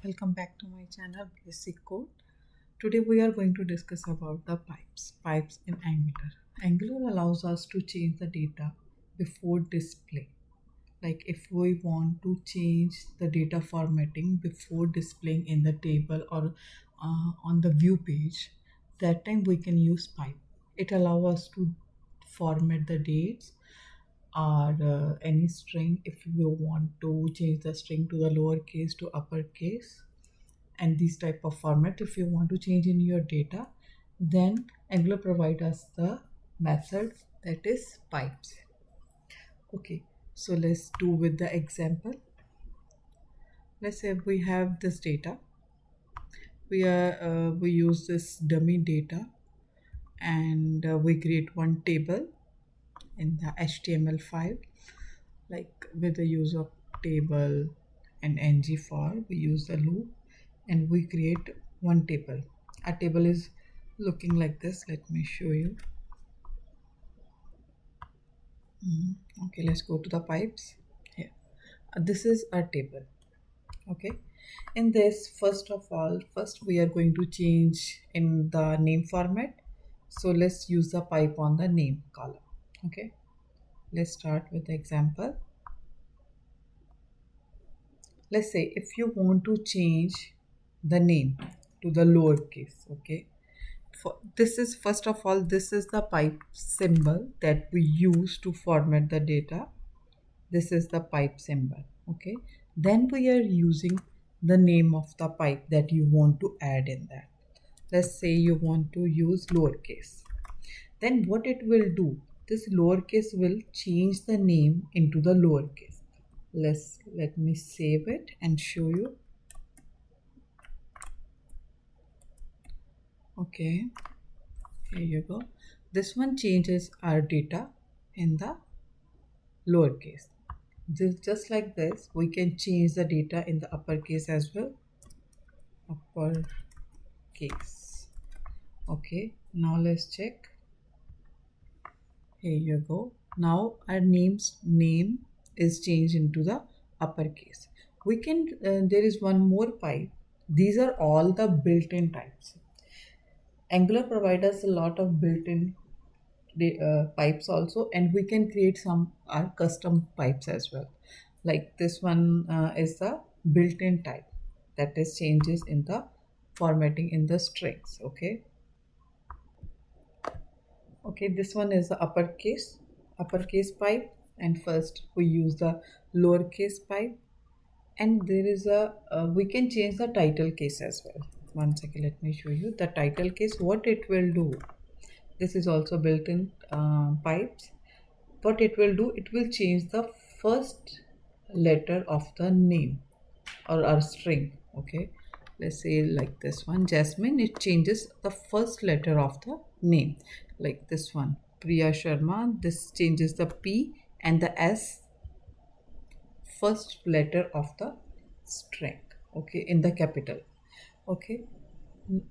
Welcome back to my channel Basic Code. Today we are going to discuss about the pipes in Angular. Angular allows us to change the data before display. Like if we want to change the data formatting before displaying in the table or on the view page, that time we can use pipe. It allows us to format the dates or any string if you want to change the string to the lowercase to uppercase and this type of format. If you want to change in your data, then Angular provide us the method that is pipes. Okay, so let's do with the example. Let's say we have this data. We use this dummy data and we create one table in the HTML5, like with the use of table and ng for. We use the loop and we create one table. Our table is looking like this. Let me show you. Okay, let's go to the pipes here. This is our table. Okay, in this, first we are going to change in the name format. So let's use the pipe on the name column. Okay, let's start with the example. Let's say if you want to change the name to the lowercase. Okay, this is first of all, this is the pipe symbol that we use to format the data. This is the pipe symbol. Okay, then we are using the name of the pipe that you want to add in that. Let's say you want to use lowercase. Then what it will do, this lowercase will change the name into the lowercase. Let me save it and show you. Okay, here you go. This one changes our data in the lowercase. Just like this, we can change the data in the uppercase as well. Uppercase. Okay, now let's check. Here you go. Now our name is changed into the uppercase. We can there is one more pipe. These are all the built-in types. Angular provides us a lot of built-in pipes also, and we can create some our custom pipes as well. Like this one is the built-in type that is changes in the formatting in the strings. Okay, this one is the uppercase pipe, and first we use the lowercase pipe, and there is a we can change the title case as well. One second, let me show you the title case, what it will do. This is also built-in pipes. What it will do, it will change the first letter of the name or our string. Okay, let's say like this one, Jasmine, it changes the first letter of the name. Like this one, Priya Sharma, this changes the P and the S first letter of the string, okay, in the capital. Okay,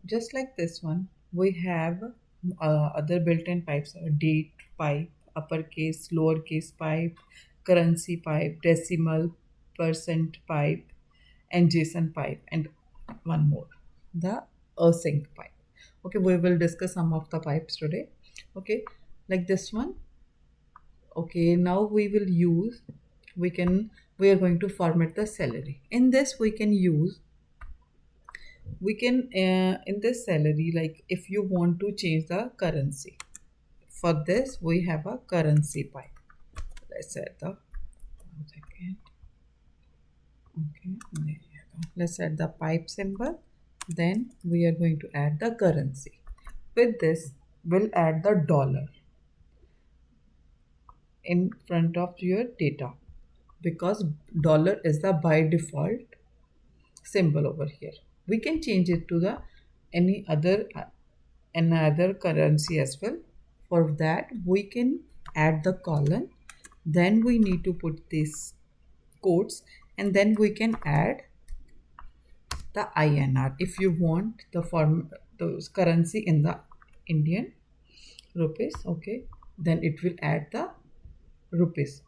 just like this one, we have other built-in pipes, date pipe, uppercase, lowercase pipe, currency pipe, decimal, percent pipe, and JSON pipe, and one more, the async pipe. Okay, we will discuss some of the pipes today. Okay, like this one. Okay, now we are going to format the salary. In this we can in this salary, like if you want to change the currency, for this we have a currency pipe. Let's add the one second. Okay, there you go. Let's add the pipe symbol. Then we are going to add the currency. With this, we'll add the dollar in front of your data, because dollar is the by default symbol over here. We can change it to the any other another currency as well. For that, we can add the colon. Then we need to put these quotes, and then we can add the INR if you want those currency in the Indian rupees. Okay, then it will add the rupees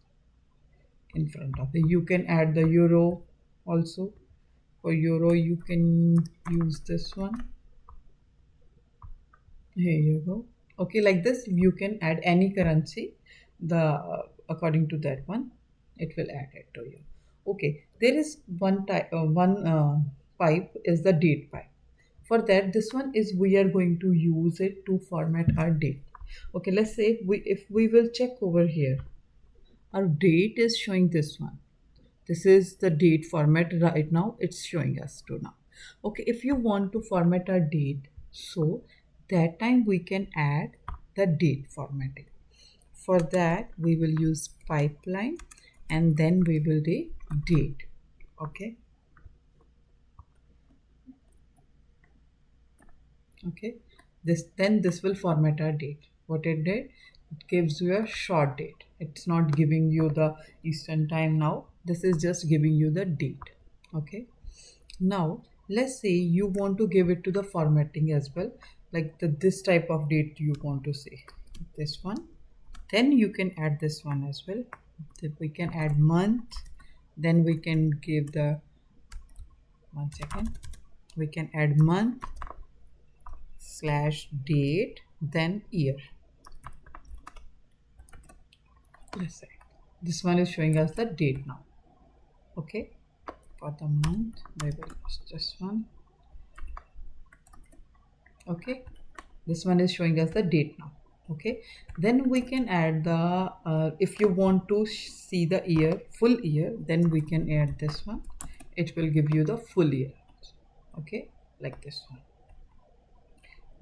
in front of it. You can add the euro also. For euro, you can use this one. Here you go. Okay, like this, you can add any currency. According to that one, it will add it to you. Okay, there is one type. One pipe is the date pipe. For that, this one is we are going to use it to format our date. Okay, let's say if we will check over here, our date is showing this one. This is the date format right now. It's showing us to now. Okay, if you want to format our date, so that time we can add the date formatting. For that, we will use pipeline and then we will do date. Okay. Okay, this will format our date. What it did, it gives you a short date. It's not giving you the Eastern time now. This is just giving you the date. Okay, now let's say you want to give it to the formatting as well, like this type of date you want to see, this one. Then you can add this one as well. We can add month, then we can give the, one second, we can add month / date, then year. Let's say this one is showing us the date now. Okay, for the month we will use this one. Okay, this one is showing us the date now. Okay, then we can add the if you want to see the year, full year, then we can add this one. It will give you the full year. Okay, like this one.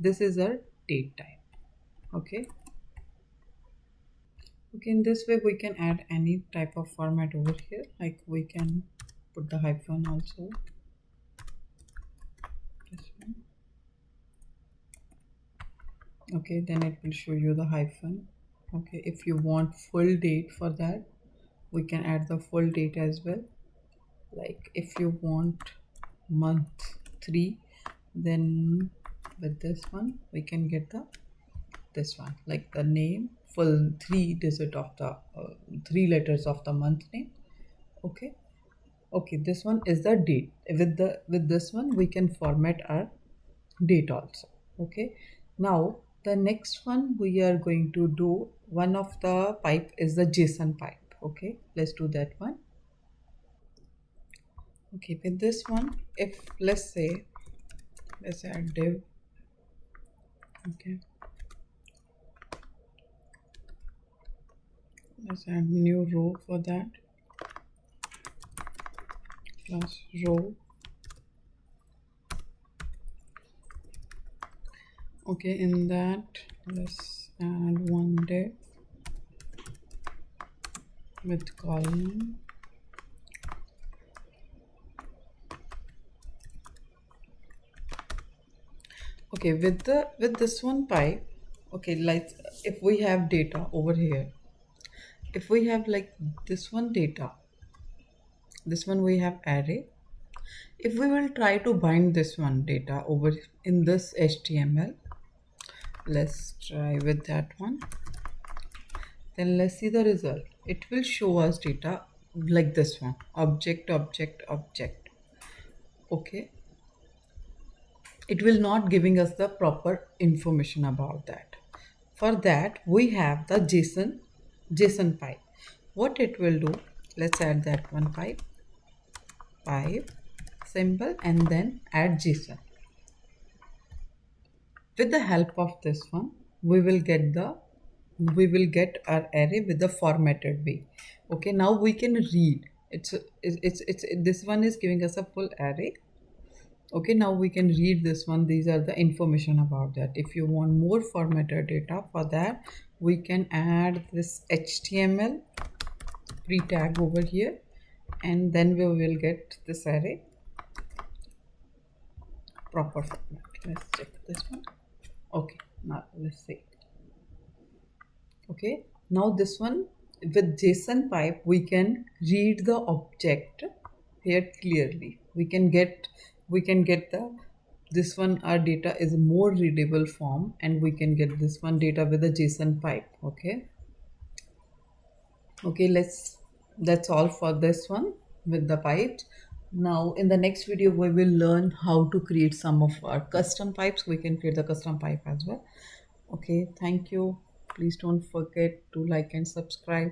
This is our date type. Okay, in this way we can add any type of format over here, like we can put the hyphen also, this one. Okay, then it will show you the hyphen. Okay, if you want full date, for that we can add the full date as well. Like if you want month 3, then with this one we can get this one, like the name, full 3 digit of the 3 letters of the month name. Okay, this one is the date. With this one we can format our date also. Okay, now the next one we are going to do, one of the pipe is the JSON pipe. Okay, let's do that one. Okay, with this one, if let's say add div. Okay, let's add new row for that, plus row. Okay, in that let's add one div with column. Okay, with this one pipe. Okay, like if we have data over here, if we have like this one data, this one we have array. If we will try to bind this one data over in this HTML, let's try with that one. Then let's see the result. It will show us data like this one, object, object, object. Okay, it will not giving us the proper information about that. For that we have the JSON pipe. What it will do, let's add that one pipe symbol and then add JSON. With the help of this one, we will get our array with the formatted way. Okay, now we can read. It's this one is giving us a full array. Okay, now we can read this one. These are the information about that. If you want more formatted data, for that we can add this HTML pre-tag over here, and then we will get this array proper format. Let's check this one. Okay, now let's see. Okay, now this one with JSON pipe we can read the object here clearly. We can get this one, our data is more readable form, and we can get this one data with a JSON pipe. Okay, that's all for this one with the pipes. Now in the next video we will learn how to create some of our custom pipes. We can create the custom pipe as well. Okay, thank you. Please don't forget to like and subscribe.